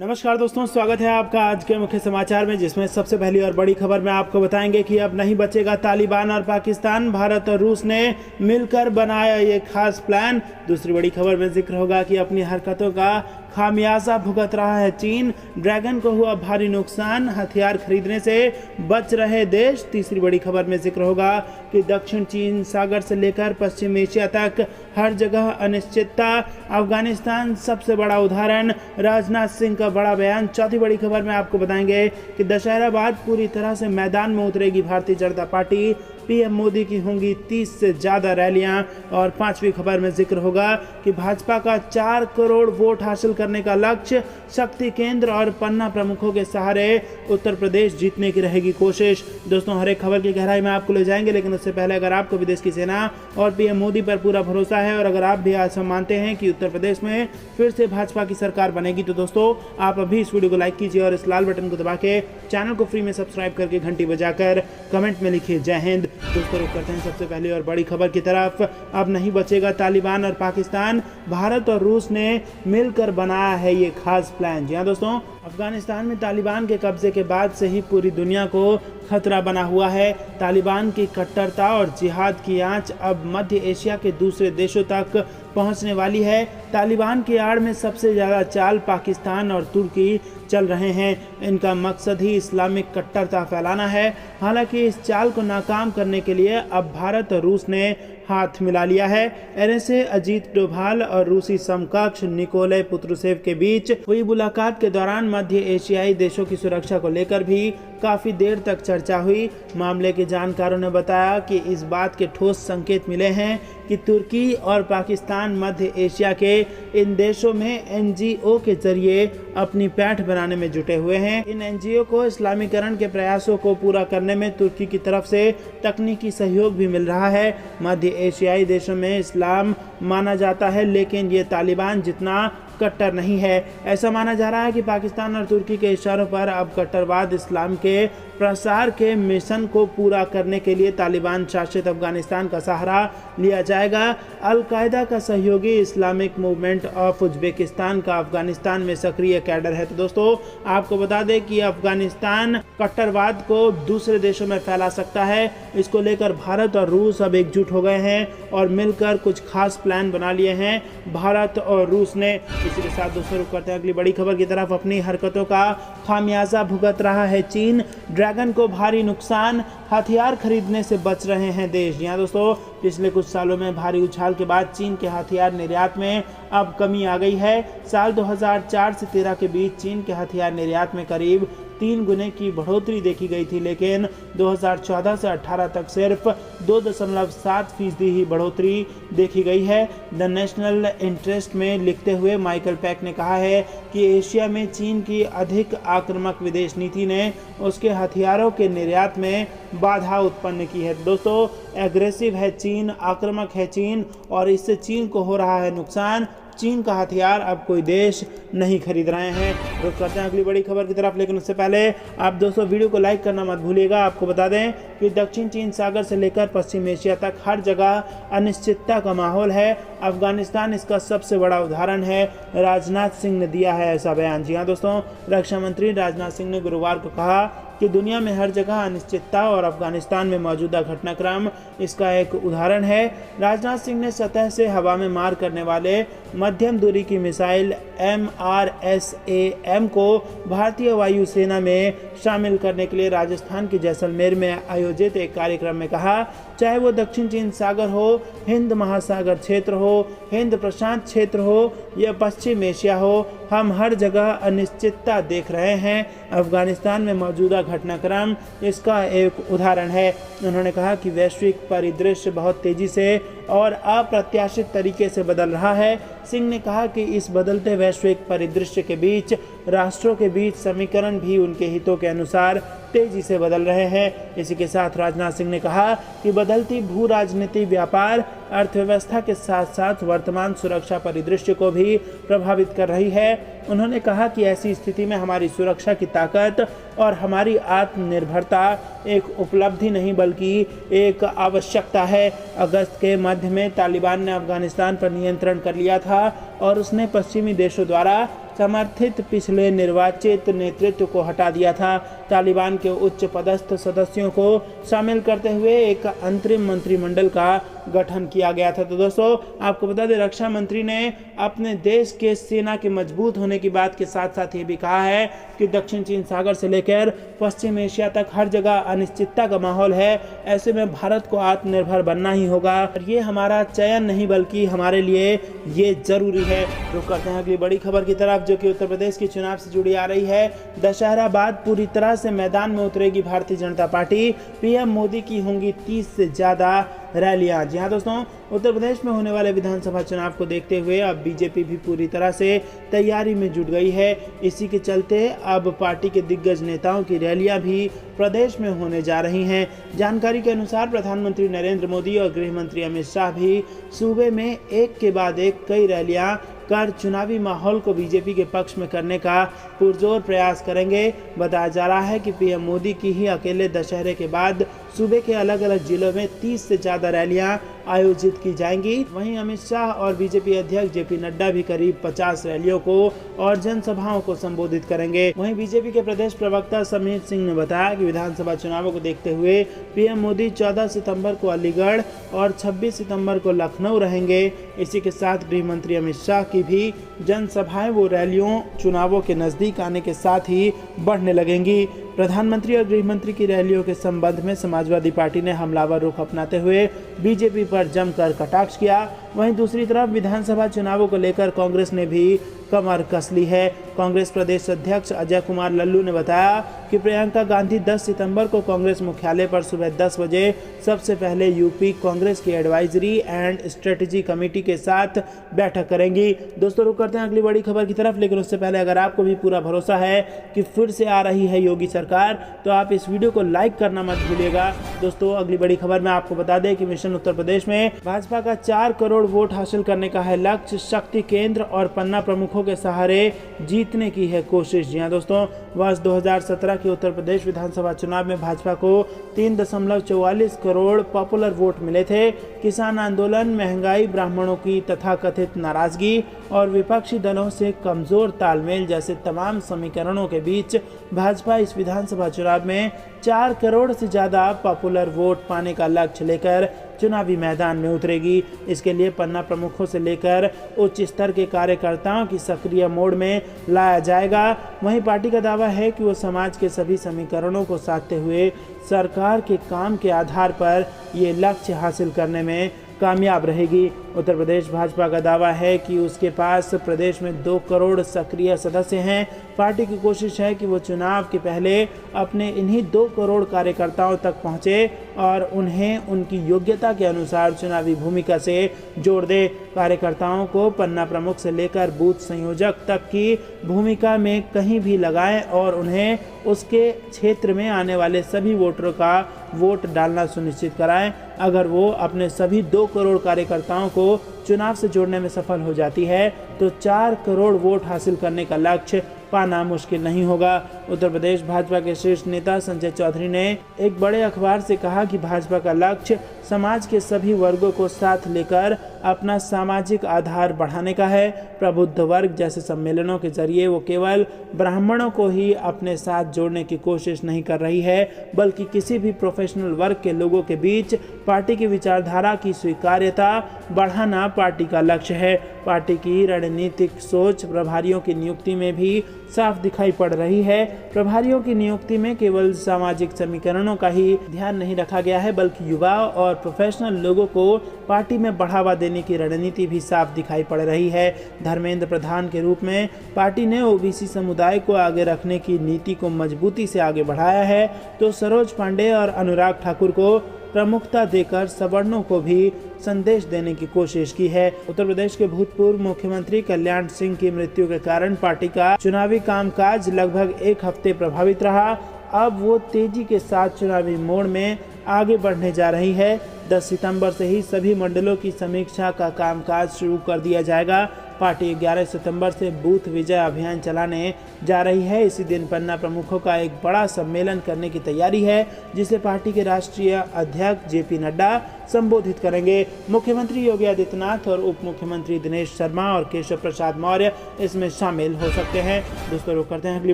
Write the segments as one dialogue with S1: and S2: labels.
S1: नमस्कार दोस्तों, स्वागत है आपका आज के मुख्य समाचार में, जिसमें सबसे पहली और बड़ी खबर में आपको बताएंगे कि अब नहीं बचेगा तालिबान और पाकिस्तान। भारत और रूस ने मिलकर बनाया ये खास प्लान। दूसरी बड़ी खबर में जिक्र होगा कि अपनी हरकतों का खामियाजा भुगत रहा है चीन। ड्रैगन को हुआ भारी नुकसान, हथियार खरीदने से बच रहे देश। तीसरी बड़ी खबर में जिक्र होगा कि दक्षिण चीन सागर से लेकर पश्चिम एशिया तक हर जगह अनिश्चितता, अफगानिस्तान सबसे बड़ा उदाहरण, राजनाथ सिंह का बड़ा बयान। चौथी बड़ी खबर में आपको बताएंगे कि दशहरा बाद पूरी तरह से मैदान में उतरेगी भारतीय जनता पार्टी। पीएम मोदी की होंगी 30 से ज़्यादा रैलियां। और पांचवी खबर में जिक्र होगा कि भाजपा का 4 करोड़ वोट हासिल करने का लक्ष्य, शक्ति केंद्र और पन्ना प्रमुखों के सहारे उत्तर प्रदेश जीतने की रहेगी कोशिश। दोस्तों, हर एक खबर की गहराई में आपको ले जाएंगे, लेकिन उससे पहले अगर आपको भी देश की सेना और पीएम मोदी पर पूरा भरोसा है और अगर आप भी आज मानते हैं कि उत्तर प्रदेश में फिर से भाजपा की सरकार बनेगी, तो दोस्तों आप अभी इस वीडियो को लाइक कीजिए और इस लाल बटन को दबा के चैनल को फ्री में सब्सक्राइब करके घंटी बजाकर कमेंट में लिखिए जय हिंद। दोस्तों, रुक करते हैं सबसे पहले और बड़ी खबर की तरफ। अब नहीं बचेगा तालिबान और पाकिस्तान, भारत और रूस ने मिलकर बनाया है ये खास प्लान। जी हाँ दोस्तों, अफगानिस्तान में तालिबान के कब्जे के बाद से ही पूरी दुनिया को खतरा बना हुआ है। तालिबान की कट्टरता और जिहाद की आंच अब मध्य एशिया के दूसरे देशों तक पहुंचने वाली है। तालिबान की आड़ में सबसे ज़्यादा चाल पाकिस्तान और तुर्की चल रहे हैं। इनका मकसद ही इस्लामिक कट्टरता फैलाना है। हालांकि इस चाल को नाकाम करने के लिए अब भारत और रूस ने हाथ मिला लिया है। एनएसए अजीत डोभाल और रूसी समकक्ष निकोले पुत्रुसेव के बीच हुई मुलाकात के दौरान मध्य एशियाई देशों की सुरक्षा को लेकर भी काफ़ी देर तक चर्चा हुई। मामले के जानकारों ने बताया कि इस बात के ठोस संकेत मिले हैं कि तुर्की और पाकिस्तान मध्य एशिया के इन देशों में एनजीओ के जरिए अपनी पैठ बनाने में जुटे हुए हैं। इन एनजीओ को इस्लामीकरण के प्रयासों को पूरा करने में तुर्की की तरफ से तकनीकी सहयोग भी मिल रहा है। मध्य एशियाई देशों में इस्लाम माना जाता है, लेकिन ये तालिबान जितना कट्टर नहीं है। ऐसा माना जा रहा है कि पाकिस्तान और तुर्की के इशारों पर अब कट्टरवाद इस्लाम के प्रसार के मिशन को पूरा करने के लिए तालिबान शासित अफगानिस्तान का सहारा लिया जाएगा। अल-कायदा का सहयोगी इस्लामिक मूवमेंट ऑफ उज्बेकिस्तान का अफगानिस्तान में सक्रिय कैडर है। तो दोस्तों, आपको बता दें कि अफगानिस्तान कट्टरवाद को दूसरे देशों में फैला सकता है। इसको लेकर भारत और रूस अब एकजुट हो गए हैं और मिलकर कुछ खास प्लान बना लिए हैं भारत और रूस ने। इसी के साथ दोस्तों रुक करते हैं अगली बड़ी खबर की तरफ। अपनी हरकतों का खामियाजा भुगत रहा है चीन। ड्रैगन को भारी नुकसान, हथियार खरीदने से बच रहे हैं देश। यहाँ दोस्तों, पिछले कुछ सालों में भारी उछाल के बाद चीन के हथियार निर्यात में अब कमी आ गई है। साल 2004 से 13 के बीच चीन के हथियार निर्यात में करीब 3 गुने की बढ़ोतरी देखी गई थी, लेकिन 2014 से 18 तक सिर्फ 2.7% ही बढ़ोतरी देखी गई है। द नेशनल इंटरेस्ट में लिखते हुए माइकल पैक ने कहा है कि एशिया में चीन की अधिक आक्रामक विदेश नीति ने उसके हथियारों के निर्यात में बाधा उत्पन्न की है। दोस्तों, एग्रेसिव है चीन, आक्रामक है चीन और इससे चीन को हो रहा है नुकसान। चीन का हथियार अब कोई देश नहीं खरीद रहे हैं। रुक करते हैं अगली बड़ी खबर की तरफ, लेकिन उससे पहले आप दोस्तों वीडियो को लाइक करना मत भूलिएगा। आपको बता दें कि दक्षिण चीन सागर से लेकर पश्चिम एशिया तक हर जगह अनिश्चितता का माहौल है। अफगानिस्तान इसका सबसे बड़ा उदाहरण है। राजनाथ सिंह ने दिया है ऐसा बयान। जी हाँ दोस्तों, रक्षा मंत्री राजनाथ सिंह ने गुरुवार को कहा कि दुनिया में हर जगह अनिश्चितता और अफगानिस्तान में मौजूदा घटनाक्रम इसका एक उदाहरण है। राजनाथ सिंह ने सतह से हवा में मार करने वाले मध्यम दूरी की मिसाइल MRSAM को भारतीय वायुसेना में शामिल करने के लिए राजस्थान के जैसलमेर में आयोजित एक कार्यक्रम में कहा, चाहे वो दक्षिण चीन सागर हो, हिंद महासागर क्षेत्र हो, हिंद प्रशांत क्षेत्र हो या पश्चिम एशिया हो, हम हर जगह अनिश्चितता देख रहे हैं। अफगानिस्तान में मौजूदा घटनाक्रम इसका एक उदाहरण है। उन्होंने कहा कि वैश्विक परिदृश्य बहुत तेजी से और अप्रत्याशित तरीके से बदल रहा है। सिंह ने कहा कि इस बदलते वैश्विक परिदृश्य के बीच राष्ट्रों के बीच समीकरण भी उनके हितों के अनुसार तेजी से बदल रहे हैं। इसी के साथ राजनाथ सिंह ने कहा कि बदलती भू राजनीति, व्यापार, अर्थव्यवस्था के साथ साथ वर्तमान सुरक्षा परिदृश्य को भी प्रभावित कर रही है। उन्होंने कहा कि ऐसी स्थिति में हमारी सुरक्षा की ताकत और हमारी आत्मनिर्भरता एक उपलब्धि नहीं बल्कि एक आवश्यकता है। अगस्त के मध्य में तालिबान ने अफगानिस्तान पर नियंत्रण कर लिया था और उसने पश्चिमी देशों द्वारा समर्थित पिछले निर्वाचित नेतृत्व को हटा दिया था। तालिबान के उच्च पदस्थ सदस्यों को शामिल करते हुए एक अंतरिम मंत्रिमंडल का गठन किया गया था। तो दोस्तों, आपको बता दें, रक्षा मंत्री ने अपने देश के सेना के मजबूत होने की बात के साथ साथ ये भी कहा है कि दक्षिण चीन सागर से लेकर पश्चिम एशिया तक हर जगह अनिश्चितता का माहौल है। ऐसे में भारत को आत्मनिर्भर बनना ही होगा और ये हमारा चयन नहीं बल्कि हमारे लिए ये जरूरी है। रुक करते हैं अगली बड़ी खबर की तरफ, जो कि उत्तर प्रदेश के चुनाव से जुड़ी आ रही है। दशहरा बाद पूरी तरह से मैदान में उतरेगी भारतीय जनता पार्टी। पीएम मोदी की होंगी 30 से ज्यादा रैलियां। जी हाँ दोस्तों, उत्तर प्रदेश में होने वाले विधानसभा चुनाव को देखते हुए अब बीजेपी भी पूरी तरह से तैयारी में जुट गई है। इसी के चलते अब पार्टी के दिग्गज नेताओं की रैलियां भी प्रदेश में होने जा रही हैं। जानकारी के अनुसार प्रधानमंत्री नरेंद्र मोदी और गृह मंत्री अमित शाह भी सूबे में एक के बाद एक कई रैलियां कर चुनावी माहौल को बीजेपी के पक्ष में करने का पुरजोर प्रयास करेंगे। बताया जा रहा है कि पीएम मोदी की ही अकेले दशहरे के बाद सूबे के अलग अलग जिलों में 30 से ज्यादा रैलियां आयोजित की जाएंगी। वहीं अमित शाह और बीजेपी अध्यक्ष जेपी नड्डा भी करीब 50 रैलियों को और जनसभाओं को संबोधित करेंगे। वहीं बीजेपी के प्रदेश प्रवक्ता समीर सिंह ने बताया कि विधानसभा चुनावों को देखते हुए पीएम मोदी 14 सितंबर को अलीगढ़ और 26 सितंबर को लखनऊ रहेंगे। इसी के साथ गृह मंत्री अमित शाह की भी जनसभाएं वो रैलियों चुनावों के नजदीक आने के साथ ही बढ़ने लगेंगी। प्रधानमंत्री और गृह मंत्री की रैलियों के संबंध में समाजवादी पार्टी ने हमलावर रुख अपनाते हुए बीजेपी पर जमकर कटाक्ष किया। वहीं दूसरी तरफ विधानसभा चुनावों को लेकर कांग्रेस ने भी कमर कस ली है। कांग्रेस प्रदेश अध्यक्ष अजय कुमार लल्लू ने बताया कि प्रियंका गांधी 10 सितंबर को कांग्रेस मुख्यालय पर सुबह 10 बजे सबसे पहले यूपी कांग्रेस की एडवाइजरी एंड स्ट्रेटेजी कमेटी के साथ बैठक करेंगी। दोस्तों, रुक करते हैं अगली बड़ी खबर की तरफ, लेकिन उससे पहले अगर आपको भी पूरा भरोसा है कि फिर से आ रही है योगी सरकार, तो आप इस वीडियो को लाइक करना मत भूलिएगा। दोस्तों, अगली बड़ी खबर में आपको बता दें कि मिशन उत्तर प्रदेश में भाजपा का 4 करोड़ वोट हासिल करने का है लक्ष्य। शक्ति केंद्र और पन्ना प्रमुखों के सहारे जीतने की है कोशिश। जी हाँ दोस्तों, वर्ष 2017 के उत्तर प्रदेश विधानसभा चुनाव में भाजपा को 3.44 करोड़ पॉपुलर वोट मिले थे। किसान आंदोलन, महंगाई, ब्राह्मणों की तथाकथित नाराजगी और विपक्षी दलों से कमजोर तालमेल जैसे तमाम समीकरणों के बीच भाजपा इस विधानसभा चुनाव में 4 करोड़ से ज्यादा पॉपुलर वोट पाने का लक्ष्य लेकर चुनावी मैदान में उतरेगी। इसके लिए पन्ना प्रमुखों से लेकर उच्च स्तर के कार्यकर्ताओं की सक्रिय मोड में लाया जाएगा। वहीं पार्टी का दावा है कि वो समाज के सभी समीकरणों को साधते हुए सरकार के काम के आधार पर ये लक्ष्य हासिल करने में कामयाब रहेगी। उत्तर प्रदेश भाजपा का दावा है कि उसके पास प्रदेश में 2 करोड़ सक्रिय सदस्य हैं। पार्टी की कोशिश है कि वो चुनाव के पहले अपने इन्हीं 2 करोड़ कार्यकर्ताओं तक पहुंचे और उन्हें उनकी योग्यता के अनुसार चुनावी भूमिका से जोड़ दे। कार्यकर्ताओं को पन्ना प्रमुख से लेकर बूथ संयोजक तक की भूमिका में कहीं भी लगाएं और उन्हें उसके क्षेत्र में आने वाले सभी वोटरों का वोट डालना सुनिश्चित कराएं। अगर वो अपने सभी 2 करोड़ कार्यकर्ताओं को चुनाव से जोड़ने में सफल हो जाती है तो 4 करोड़ वोट हासिल करने का लक्ष्य पाना मुश्किल नहीं होगा। उत्तर प्रदेश भाजपा के शीर्ष नेता संजय चौधरी ने एक बड़े अखबार से कहा कि भाजपा का लक्ष्य समाज के सभी वर्गों को साथ लेकर अपना सामाजिक आधार बढ़ाने का है। प्रबुद्ध वर्ग जैसे सम्मेलनों के जरिए वो केवल ब्राह्मणों को ही अपने साथ जोड़ने की कोशिश नहीं कर रही है, बल्कि किसी भी प्रोफेशनल वर्ग के लोगों के बीच पार्टी की विचारधारा की स्वीकार्यता बढ़ाना पार्टी का लक्ष्य है। पार्टी की रणनीतिक सोच प्रभारियों की नियुक्ति में भी साफ दिखाई पड़ रही है। प्रभारियों की नियुक्ति में केवल सामाजिक समीकरणों का ही ध्यान नहीं रखा गया है, बल्कि युवा और प्रोफेशनल लोगों को पार्टी में बढ़ावा देने की रणनीति भी साफ दिखाई पड़ रही है। धर्मेंद्र प्रधान के रूप में पार्टी ने ओबीसी समुदाय को आगे रखने की नीति को मजबूती से आगे बढ़ाया है, तो सरोज पांडे और अनुराग ठाकुर को प्रमुखता देकर सवर्णों को भी संदेश देने की कोशिश की है। उत्तर प्रदेश के भूतपूर्व मुख्यमंत्री कल्याण सिंह की मृत्यु के कारण पार्टी का चुनावी कामकाज लगभग 1 हफ्ते प्रभावित रहा। अब वो तेजी के साथ चुनावी मोड़ में आगे बढ़ने जा रही है। 10 सितंबर से ही सभी मंडलों की समीक्षा का कामकाज शुरू कर दिया जाएगा। पार्टी 11 सितंबर से बूथ विजय अभियान चलाने जा रही है। इसी दिन पन्ना प्रमुखों का एक बड़ा सम्मेलन करने की तैयारी है, जिसे पार्टी के राष्ट्रीय अध्यक्ष जेपी नड्डा संबोधित करेंगे। मुख्यमंत्री योगी आदित्यनाथ और उप मुख्यमंत्री दिनेश शर्मा और केशव प्रसाद मौर्य इसमें शामिल हो सकते हैं। दोस्तों, रुक करते हैं अगली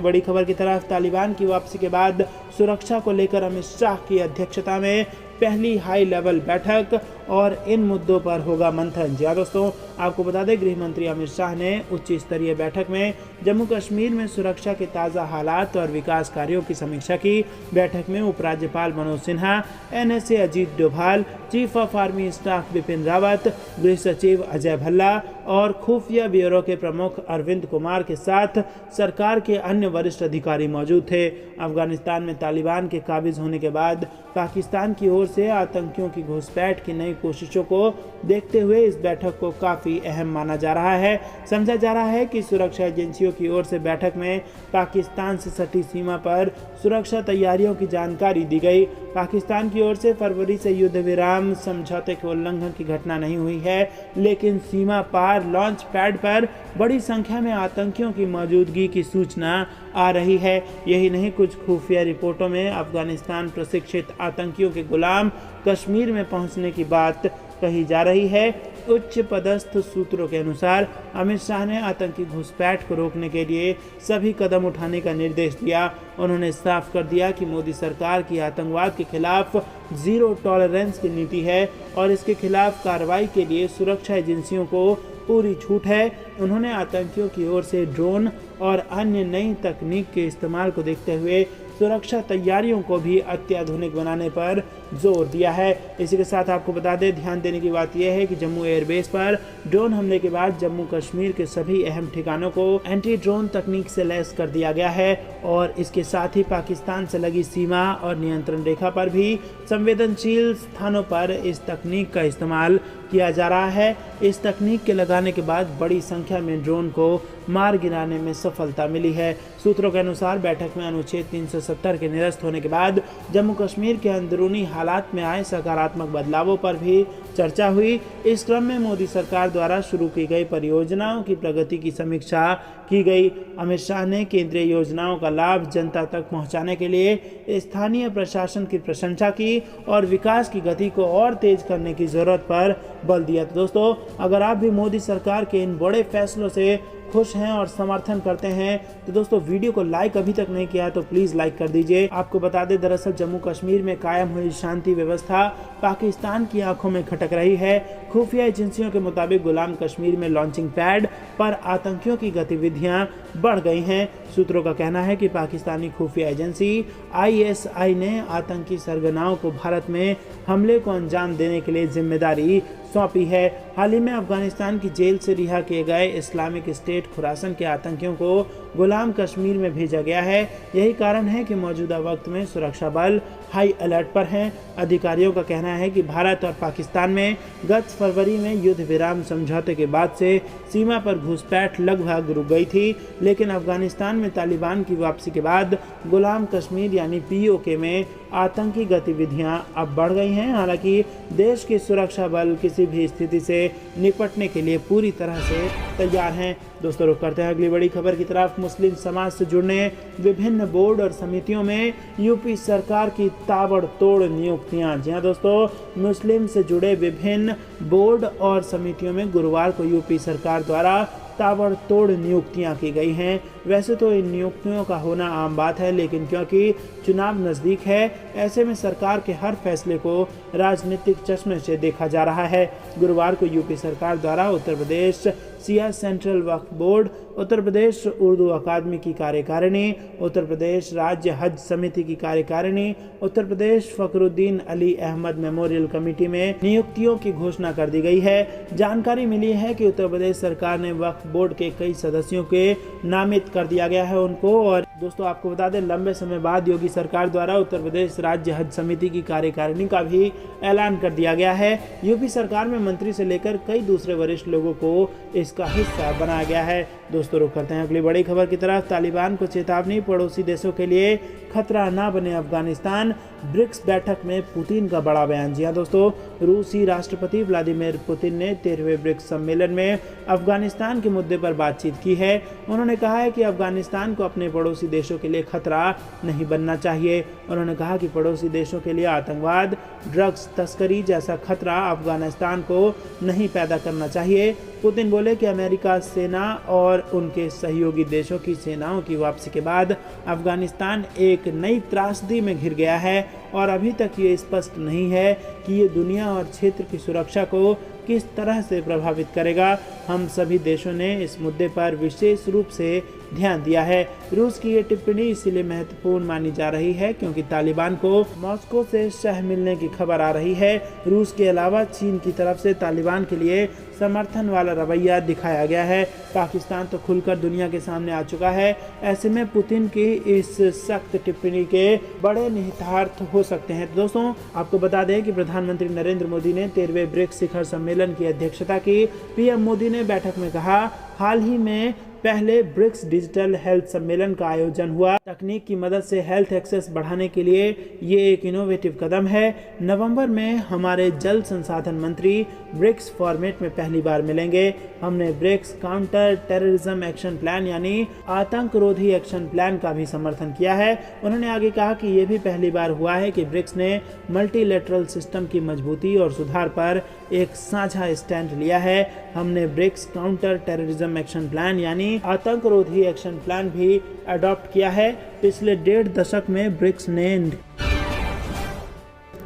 S1: बड़ी खबर की तरफ। तालिबान की वापसी के बाद सुरक्षा को लेकर अमित शाह की अध्यक्षता में पहली हाई लेवल बैठक और इन मुद्दों पर होगा मंथन। जी हाँ दोस्तों, आपको बता दें, गृह मंत्री अमित शाह ने उच्च स्तरीय बैठक में जम्मू कश्मीर में सुरक्षा के ताज़ा हालात और विकास कार्यों की समीक्षा की। बैठक में उपराज्यपाल Manoj Sinha, NSA Ajit Doval, chief of army staff Bipin Rawat, गृह सचिव अजय भल्ला और खुफिया ब्यूरो के प्रमुख अरविंद कुमार के साथ सरकार के अन्य वरिष्ठ अधिकारी मौजूद थे। अफगानिस्तान में तालिबान के काबिज होने के बाद पाकिस्तान की ओर से आतंकियों की घुसपैठ की नई कोशिशों को देखते हुए इस बैठक को काफ़ी अहम माना जा रहा है। समझा जा रहा है कि सुरक्षा एजेंसियों की ओर से बैठक में पाकिस्तान से सटी सीमा पर सुरक्षा तैयारियों की जानकारी दी गई। पाकिस्तान की ओर से फरवरी से युद्ध विराम समझौते के उल्लंघन की घटना नहीं हुई है, लेकिन सीमा पार लॉन्च पैड पर बड़ी संख्या में आतंकियों की मौजूदगी की सूचना आ रही है। यही नहीं, कुछ खुफिया रिपोर्टों में अफगानिस्तान प्रशिक्षित आतंकियों के गुलाम कश्मीर में पहुंचने की बात कही जा रही है। उच्च पदस्थ सूत्रों के अनुसार अमित शाह ने आतंकी घुसपैठ को रोकने के लिए सभी कदम उठाने का निर्देश दिया। उन्होंने साफ कर दिया कि मोदी सरकार की आतंकवाद के खिलाफ जीरो टॉलरेंस की नीति है और इसके खिलाफ कार्रवाई के लिए सुरक्षा एजेंसियों को पूरी छूट है। उन्होंने आतंकियों की ओर से ड्रोन और अन्य नई तकनीक के इस्तेमाल को देखते हुए सुरक्षा तैयारियों को भी अत्याधुनिक बनाने पर जोर दिया है। इसी के साथ आपको बता दें, ध्यान देने की बात यह है कि जम्मू एयरबेस पर ड्रोन हमले के बाद जम्मू कश्मीर के सभी अहम ठिकानों को एंटी ड्रोन तकनीक से लैस कर दिया गया है और इसके साथ ही पाकिस्तान से लगी सीमा और नियंत्रण रेखा पर भी संवेदनशील स्थानों पर इस तकनीक का इस्तेमाल किया जा रहा है। इस तकनीक के लगाने के बाद बड़ी संख्या में ड्रोन को मार गिराने में सफलता मिली है। सूत्रों के अनुसार बैठक में अनुच्छेद 370 के निरस्त होने के बाद जम्मू कश्मीर के अंदरूनी हालात में आए सकारात्मक बदलावों पर भी चर्चा हुई। इस क्रम में मोदी सरकार द्वारा शुरू की गई परियोजनाओं की प्रगति की समीक्षा की गई। अमित शाह ने केंद्रीय योजनाओं का लाभ जनता तक पहुंचाने के लिए स्थानीय प्रशासन की प्रशंसा की और विकास की गति को और तेज करने की जरूरत पर बल दिया। तो दोस्तों, अगर आप भी मोदी सरकार के इन बड़े फैसलों से खुश हैं और समर्थन करते हैं तो दोस्तों, वीडियो को लाइक अभी तक नहीं किया तो प्लीज लाइक कर दीजिए। आपको बता दें, दरअसल जम्मू कश्मीर में कायम हुई शांति व्यवस्था पाकिस्तान की आंखों में खटक रही है। खुफिया एजेंसियों के मुताबिक गुलाम कश्मीर में लॉन्चिंग पैड पर आतंकियों की गतिविधियां बढ़ गई हैं। सूत्रों का कहना है कि पाकिस्तानी खुफिया एजेंसी ISI ने आतंकी सरगनाओं को भारत में हमले को अंजाम देने के लिए जिम्मेदारी सौंपी है। हाल ही में अफगानिस्तान की जेल से रिहा किए गए इस्लामिक स्टेट खुरासन के आतंकियों को गुलाम कश्मीर में भेजा गया है। यही कारण है कि मौजूदा वक्त में सुरक्षा बल हाई अलर्ट पर हैं। अधिकारियों का कहना है कि भारत और पाकिस्तान में गत फरवरी में युद्ध विराम समझौते के बाद से सीमा पर घुसपैठ लगभग रुक गई थी, लेकिन अफगानिस्तान में तालिबान की वापसी के बाद गुलाम कश्मीर यानी POK में आतंकी गतिविधियां अब बढ़ गई हैं। हालांकि देश के सुरक्षा बल किसी भी स्थिति से निपटने के लिए पूरी तरह से तैयार हैं। दोस्तों, रुक करते हैं अगली बड़ी खबर की तरफ। मुस्लिम समाज से जुड़ने विभिन्न बोर्ड और समितियों में यूपी सरकार की ताबड़तोड़ नियुक्तियां। जी हाँ दोस्तों, मुस्लिम से जुड़े विभिन्न बोर्ड और समितियों में गुरुवार को यूपी सरकार द्वारा ताबड़तोड़ नियुक्तियां की गई हैं। वैसे तो इन नियुक्तियों का होना आम बात है, लेकिन क्योंकि चुनाव नज़दीक है, ऐसे में सरकार के हर फैसले को राजनीतिक चश्मे से देखा जा रहा है। गुरुवार को यूपी सरकार द्वारा उत्तर प्रदेश सिया सेंट्रल वक्फ बोर्ड, उत्तर प्रदेश उर्दू अकादमी की कार्यकारिणी, उत्तर प्रदेश राज्य हज समिति की कार्यकारिणी, उत्तर प्रदेश फखरुद्दीन अली अहमद मेमोरियल कमेटी में नियुक्तियों की घोषणा कर दी गई है। जानकारी मिली है कि उत्तर प्रदेश सरकार ने वक्फ बोर्ड के कई सदस्यों के नामित कर दिया गया है उनको। और दोस्तों, आपको बता दें, लंबे समय बाद योगी सरकार द्वारा उत्तर प्रदेश राज्य हज समिति की कार्यकारिणी का भी ऐलान कर दिया गया है। यूपी सरकार में मंत्री से लेकर कई दूसरे वरिष्ठ लोगों को इसका हिस्सा बनाया गया है। दोस्तों रुक करते हैं अगली बड़ी खबर की तरफ। तालिबान को चेतावनी, पड़ोसी देशों के लिए खतरा ना बने अफगानिस्तान। ब्रिक्स बैठक में पुतिन का बड़ा बयान। जी हाँ दोस्तों, रूसी राष्ट्रपति व्लादिमीर पुतिन ने 13वें ब्रिक्स सम्मेलन में अफगानिस्तान के मुद्दे पर बातचीत की है। उन्होंने कहा है कि अफगानिस्तान को अपने पड़ोसी देशों के लिए खतरा नहीं बनना चाहिए। उन्होंने कहा कि पड़ोसी देशों के लिए आतंकवाद, ड्रग्स तस्करी जैसा खतरा अफगानिस्तान को नहीं पैदा करना चाहिए। पुतिन बोले कि अमेरिका सेना और उनके सहयोगी देशों की सेनाओं की वापसी के बाद अफगानिस्तान एक नई त्रासदी में घिर गया है और अभी तक ये स्पष्ट नहीं है कि ये दुनिया और क्षेत्र की सुरक्षा को किस तरह से प्रभावित करेगा। हम सभी देशों ने इस मुद्दे पर विशेष रूप से ध्यान दिया है। रूस की ये टिप्पणी इसलिए महत्वपूर्ण मानी जा रही है क्योंकि तालिबान को मॉस्को से शह मिलने की खबर आ रही है। रूस के अलावा चीन की तरफ से तालिबान के लिए समर्थन वाला रवैया दिखाया गया है। पाकिस्तान तो खुलकर दुनिया के सामने आ चुका है। ऐसे में पुतिन की इस सख्त टिप्पणी के बड़े निहितार्थ हो सकते हैं। दोस्तों आपको बता दें कि प्रधानमंत्री नरेंद्र मोदी ने 13वें ब्रिक्स शिखर सम्मेलन की अध्यक्षता की। पीएम मोदी ने बैठक में कहा, हाल ही में पहले ब्रिक्स डिजिटल हेल्थ सम्मेलन का आयोजन हुआ। तकनीक की मदद से हेल्थ एक्सेस बढ़ाने के लिए ये एक इनोवेटिव कदम है। नवंबर में हमारे जल संसाधन मंत्री ब्रिक्स फॉर्मेट में पहली बार मिलेंगे। हमने BRICS counter terrorism action plan यानी आतंक रोधी एक्शन प्लान का भी समर्थन किया है। उन्होंने आगे कहा कि ये भी पहली बार हुआ है कि ब्रिक्स ने मल्टीलेटरल सिस्टम की मजबूती और सुधार पर एक साझा स्टैंड लिया है। हमने BRICS counter terrorism action plan यानी आतंक रोधी एक्शन प्लान भी अडॉप्ट किया है। पिछले 1.5 दशक में ब्रिक्स ने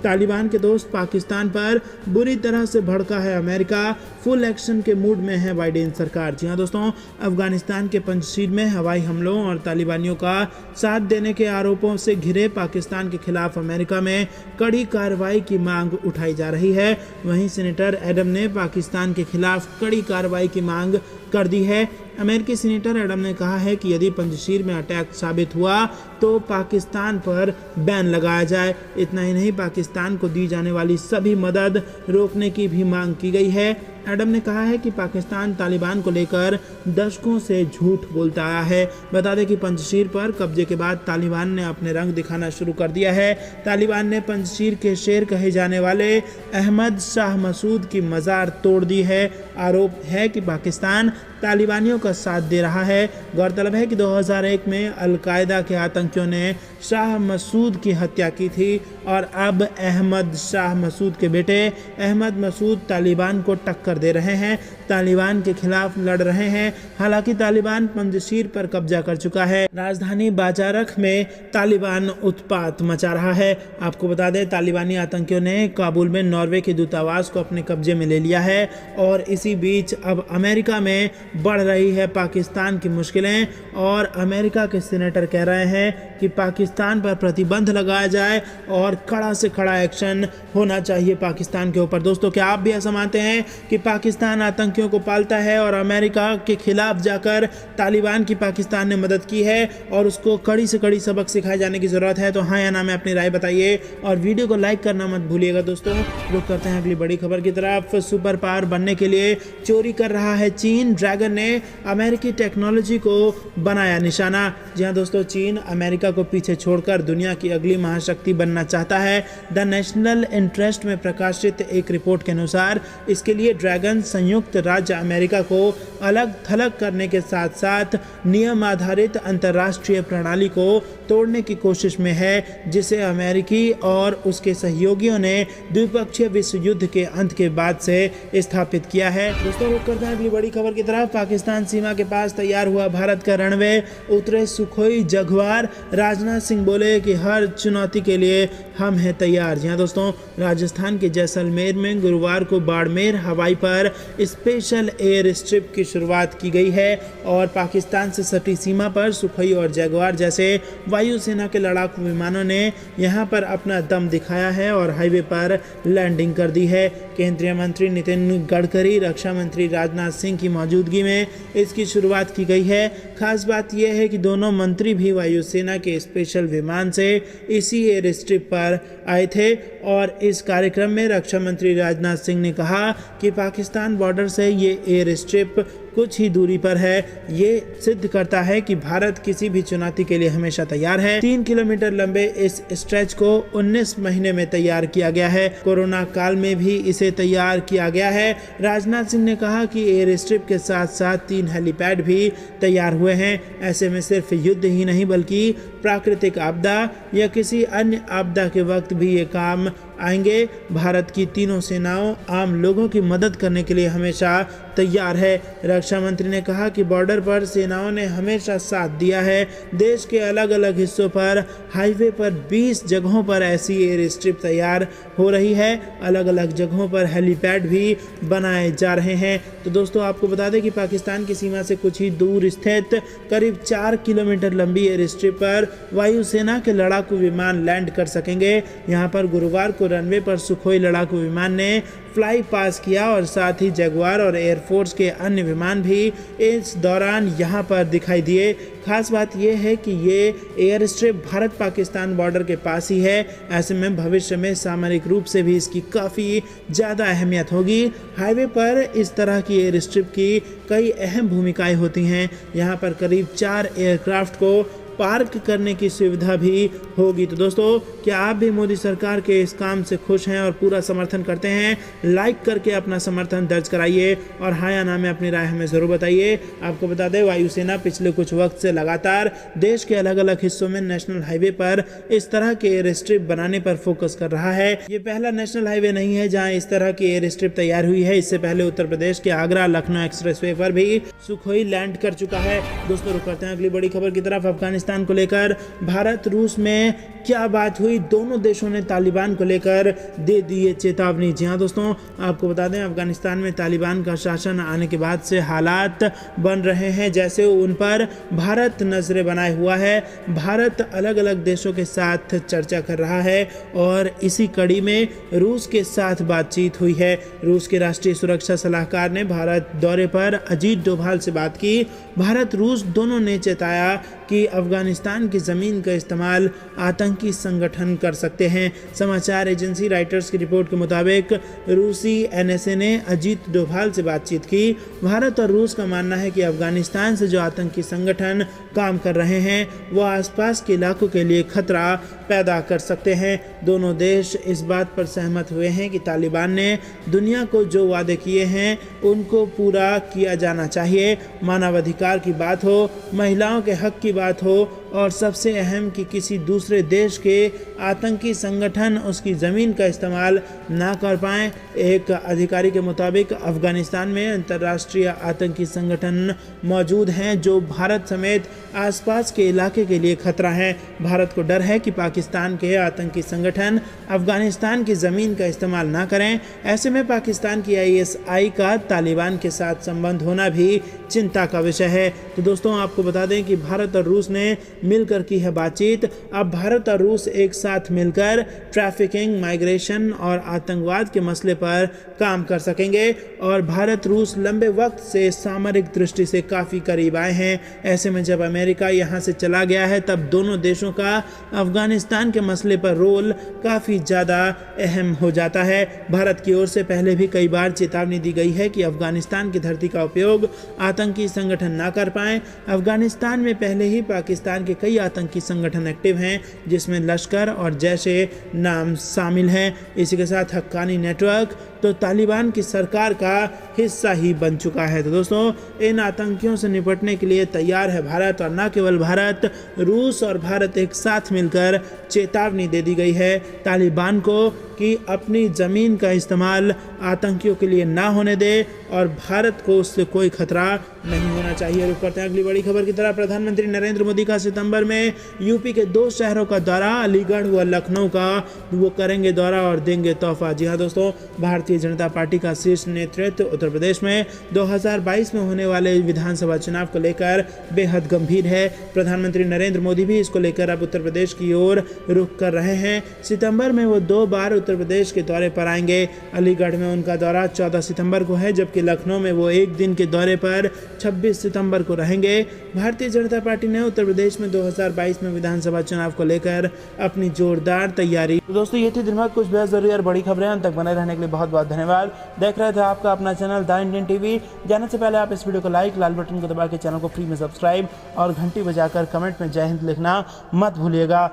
S1: तालिबान के दोस्त पाकिस्तान पर बुरी तरह से भड़का है अमेरिका। फुल एक्शन के मूड में है बाइडेन सरकार। जी हाँ दोस्तों, अफगानिस्तान के पंजशीर में हवाई हमलों और तालिबानियों का साथ देने के आरोपों से घिरे पाकिस्तान के खिलाफ अमेरिका में कड़ी कार्रवाई की मांग उठाई जा रही है। वहीं सीनेटर एडम ने पाकिस्तान के खिलाफ कड़ी कार्रवाई की मांग कर दी है। अमेरिकी सीनेटर एडम ने कहा है कि यदि पंजशीर में अटैक साबित हुआ तो पाकिस्तान पर बैन लगाया जाए। इतना ही नहीं, पाकिस्तान को दी जाने वाली सभी मदद रोकने की भी मांग की गई है। एडम ने कहा है कि पाकिस्तान तालिबान को लेकर दशकों से झूठ बोलता आया है। बता दें कि पंजशीर पर कब्जे के बाद तालिबान ने अपने रंग दिखाना शुरू कर दिया है। तालिबान ने पंजशीर के शेर कहे जाने वाले अहमद शाह मसूद की मज़ार तोड़ दी है। आरोप है कि पाकिस्तान तालिबानियों का साथ दे रहा है। गौरतलब है कि 2001 में अलकायदा के आतंकियों ने शाह मसूद की हत्या की थी और अब अहमद शाह मसूद के बेटे अहमद मसूद तालिबान को टक्कर दे रहे हैं, तालिबान के खिलाफ लड़ रहे हैं। हालांकि तालिबान पंजशीर पर कब्जा कर चुका है। राजधानी बाजारक में तालिबान उत्पात मचा रहा है। आपको बता दें, तालिबानी आतंकियों ने काबुल में नॉर्वे के दूतावास को अपने कब्जे में ले लिया है और इसी बीच अब अमेरिका में बढ़ रही है पाकिस्तान की मुश्किलें और अमेरिका के सीनेटर कह रहे हैं कि पाकिस्तान पर प्रतिबंध लगाया जाए और कड़ा से कड़ा एक्शन होना चाहिए पाकिस्तान के ऊपर। दोस्तों, क्या आप भी ऐसा मानते हैं कि पाकिस्तान आतंकियों को पालता है और अमेरिका के खिलाफ जाकर तालिबान की पाकिस्तान ने मदद की है और उसको कड़ी से कड़ी सबक सिखाए जाने की ज़रूरत है? तो हाँ या ना में अपनी राय बताइए और वीडियो को लाइक करना मत भूलिएगा। दोस्तों, रुक करते हैं अगली बड़ी खबर की तरफ। सुपर पावर बनने के लिए चोरी कर रहा है चीन। ड्रैगन ने अमेरिकी टेक्नोलॉजी को बनाया निशाना। जी हाँ दोस्तों, चीन अमेरिका को पीछे छोड़कर दुनिया की अगली महाशक्ति बनना चाहता है। द नेशनल इंटरेस्ट में प्रकाशित एक रिपोर्ट के अनुसार इसके लिए ड्रैगन संयुक्त राज्य अमेरिका को अलग थलग करने के साथ साथ नियम आधारित अंतर्राष्ट्रीय प्रणाली को तोड़ने की कोशिश में है, जिसे अमेरिकी और उसके सहयोगियों ने द्विपक्षीय विश्व युद्ध के अंत के बाद से स्थापित किया है। दोस्तों, रुक करते हैं अगली बड़ी खबर की तरफ। पाकिस्तान सीमा के पास तैयार हुआ भारत का रनवे, उतरे सुखोई जगुआर। राजनाथ सिंह बोले कि हर चुनौती के लिए हम हैं तैयार। जी हाँ दोस्तों, राजस्थान के जैसलमेर में गुरुवार को बाड़मेर हवाई पर स्पेशल एयर स्ट्रिप की शुरुआत की गई है और पाकिस्तान से सटी सीमा पर सुखोई और जगुआर जैसे वायुसेना के लड़ाकू विमानों ने यहां पर अपना दम दिखाया है और हाईवे पर लैंडिंग कर दी है। केंद्रीय मंत्री नितिन गडकरी, रक्षा मंत्री राजनाथ सिंह की मौजूदगी में इसकी शुरुआत की गई है। खास बात यह है कि दोनों मंत्री भी वायुसेना के स्पेशल विमान से इसी एयर स्ट्रिप पर आए थे और इस कार्यक्रम में रक्षा मंत्री राजनाथ सिंह ने कहा कि पाकिस्तान बॉर्डर से ये एयर स्ट्रिप कुछ ही दूरी पर है। ये सिद्ध करता है कि भारत किसी भी चुनौती के लिए हमेशा तैयार है। 3 किलोमीटर लंबे इस स्ट्रेच को 19 महीने में तैयार किया गया है। कोरोना काल में भी इसे तैयार किया गया है। राजनाथ सिंह ने कहा कि एयर स्ट्रिप के साथ साथ 3 हेलीपैड भी तैयार हुए हैं। ऐसे में सिर्फ युद्ध ही नहीं बल्कि प्राकृतिक आपदा या किसी अन्य आपदा के वक्त भी ये काम आएंगे। भारत की तीनों सेनाओं आम लोगों की मदद करने के लिए हमेशा तैयार है। रक्षा मंत्री ने कहा कि बॉर्डर पर सेनाओं ने हमेशा साथ दिया है। देश के अलग अलग हिस्सों पर हाईवे पर 20 जगहों पर ऐसी एयर स्ट्रिप तैयार हो रही है। अलग अलग जगहों पर हेलीपैड भी बनाए जा रहे हैं। तो दोस्तों आपको बता दें कि पाकिस्तान की सीमा से कुछ ही दूर स्थित करीब 4 किलोमीटर लंबी एयर स्ट्रिप पर वायुसेना के लड़ाकू विमान लैंड कर सकेंगे। यहाँ पर गुरुवार को रनवे पर सुखोई लड़ाकू विमान ने फ्लाई पास किया और साथ ही जगुआर और एयरफोर्स के अन्य विमान भी इस दौरान यहां पर दिखाई दिए। खास बात यह है कि ये air strip Bharat Pakistan border के पास ही है। ऐसे में भविष्य में सामरिक रूप से भी इसकी काफ़ी ज़्यादा अहमियत होगी। हाईवे पर इस तरह की एयर स्ट्रिप की कई अहम भूमिकाएं होती हैं। यहाँ पर करीब 4 एयरक्राफ्ट को पार्क करने की सुविधा भी होगी। तो दोस्तों क्या आप भी मोदी सरकार के इस काम से खुश हैं और पूरा समर्थन करते हैं? लाइक करके अपना समर्थन दर्ज कराइए और हाँ या ना में अपनी राय हमें ज़रूर बताइए। आपको बता दें वायुसेना पिछले कुछ वक्त से लगातार देश के अलग अलग हिस्सों में नेशनल हाईवे पर इस तरह के एयर स्ट्रिप बनाने पर फोकस कर रहा है। ये पहला नेशनल हाईवे नहीं है जहाँ इस तरह की एयर स्ट्रिप तैयार हुई है। इससे पहले उत्तर प्रदेश के आगरा लखनऊ एक्सप्रेसवे पर भी सुखोई लैंड कर चुका है। दोस्तों रुक करते हैं अगली बड़ी खबर की तरफ। अफगानिस्तान को लेकर भारत रूस में क्या बात हुई? दोनों देशों ने तालिबान को लेकर दे दी है चेतावनी। जी हाँ दोस्तों आपको बता दें अफगानिस्तान में तालिबान का शासन आने के बाद से हालात बन रहे हैं जैसे उन पर भारत नजरें बनाए हुआ है। भारत अलग अलग देशों के साथ चर्चा कर रहा है और इसी कड़ी में रूस के साथ बातचीत हुई है। रूस के राष्ट्रीय सुरक्षा सलाहकार ने भारत दौरे पर अजीत डोभाल से बात की। भारत रूस दोनों ने चेताया कि अफगानिस्तान की ज़मीन का इस्तेमाल आतंकी संगठन कर सकते हैं। समाचार एजेंसी राइटर्स की रिपोर्ट के मुताबिक रूसी एनएसए ने अजीत डोभाल से बातचीत की। भारत और रूस का मानना है कि अफगानिस्तान से जो आतंकी संगठन काम कर रहे हैं वो आसपास के इलाकों के लिए खतरा पैदा कर सकते हैं। दोनों देश इस बात पर सहमत हुए हैं कि तालिबान ने दुनिया को जो वादे किए हैं उनको पूरा किया जाना चाहिए। मानवाधिकार की बात हो, महिलाओं के हक की बात हो और सबसे अहम कि किसी दूसरे देश के आतंकी संगठन उसकी ज़मीन का इस्तेमाल ना कर पाएं। एक अधिकारी के मुताबिक अफगानिस्तान में अंतर्राष्ट्रीय आतंकी संगठन मौजूद हैं जो भारत समेत आसपास के इलाके के लिए खतरा है। भारत को डर है कि पाकिस्तान के आतंकी संगठन अफगानिस्तान की ज़मीन का इस्तेमाल ना करें। ऐसे में पाकिस्तान की आईएसआई का तालिबान के साथ संबंध होना भी चिंता का विषय है। तो दोस्तों आपको बता दें कि भारत और रूस ने मिलकर की है बातचीत। अब भारत और रूस एक साथ मिलकर ट्रैफिकिंग, माइग्रेशन और आतंकवाद के मसले पर काम कर सकेंगे और भारत रूस लंबे वक्त से सामरिक दृष्टि से काफ़ी करीब आए हैं। ऐसे में जब अमेरिका यहाँ से चला गया है तब दोनों देशों का अफगानिस्तान के मसले पर रोल काफ़ी ज़्यादा अहम हो जाता है। भारत की ओर से पहले भी कई बार चेतावनी दी गई है कि अफगानिस्तान की धरती का उपयोग आतंकी संगठन ना कर पाएं। अफगानिस्तान में पहले ही पाकिस्तान के कई आतंकी संगठन एक्टिव हैं जिसमें लश्कर और जैशे नाम शामिल हैं। इसी के साथ हक्कानी नेटवर्क तो तालिबान की सरकार का हिस्सा ही बन चुका है। तो दोस्तों इन आतंकियों से निपटने के लिए तैयार है भारत और न केवल भारत, रूस और भारत एक साथ मिलकर चेतावनी दे दी गई है तालिबान को कि अपनी ज़मीन का इस्तेमाल आतंकियों के लिए ना होने दे और भारत को उससे कोई खतरा नहीं होना चाहिए। रुक करते हैं अगली बड़ी खबर की तरफ। प्रधानमंत्री नरेंद्र मोदी का सितंबर में यूपी के 2 शहरों का दौरा, अलीगढ़ व लखनऊ का वो करेंगे दौरा और देंगे तोहफा। जी हाँ दोस्तों भारतीय जनता पार्टी का शीर्ष नेतृत्व उत्तर प्रदेश में 2022 में होने वाले विधानसभा चुनाव को लेकर बेहद गंभीर है। प्रधानमंत्री नरेंद्र मोदी भी इसको लेकर अब उत्तर प्रदेश की ओर रुख कर रहे हैं। सितंबर में वो 2 बार उत्तर प्रदेश के दौरे पर आएंगे। अलीगढ़ में उनका दौरा 14 सितंबर को है जबकि लखनऊ में वो एक दिन के दौरे पर 26 सितंबर को रहेंगे। भारतीय जनता पार्टी ने उत्तर प्रदेश में 2022 में विधानसभा चुनाव को लेकर अपनी जोरदार तैयारी। तो दोस्तों ये थी दिन भर कुछ बेहद जरूरी और बड़ी खबरें। अंत तक बने रहने के लिए बहुत बहुत बहुत धन्यवाद। देख रहे थे आपका अपना चैनल द इंडियन टीवी। जाने से पहले आप इस वीडियो को लाइक, लाल बटन को दबा के चैनल को फ्री में सब्सक्राइब और घंटी बजाकर कमेंट में जय हिंद लिखना मत भूलिएगा।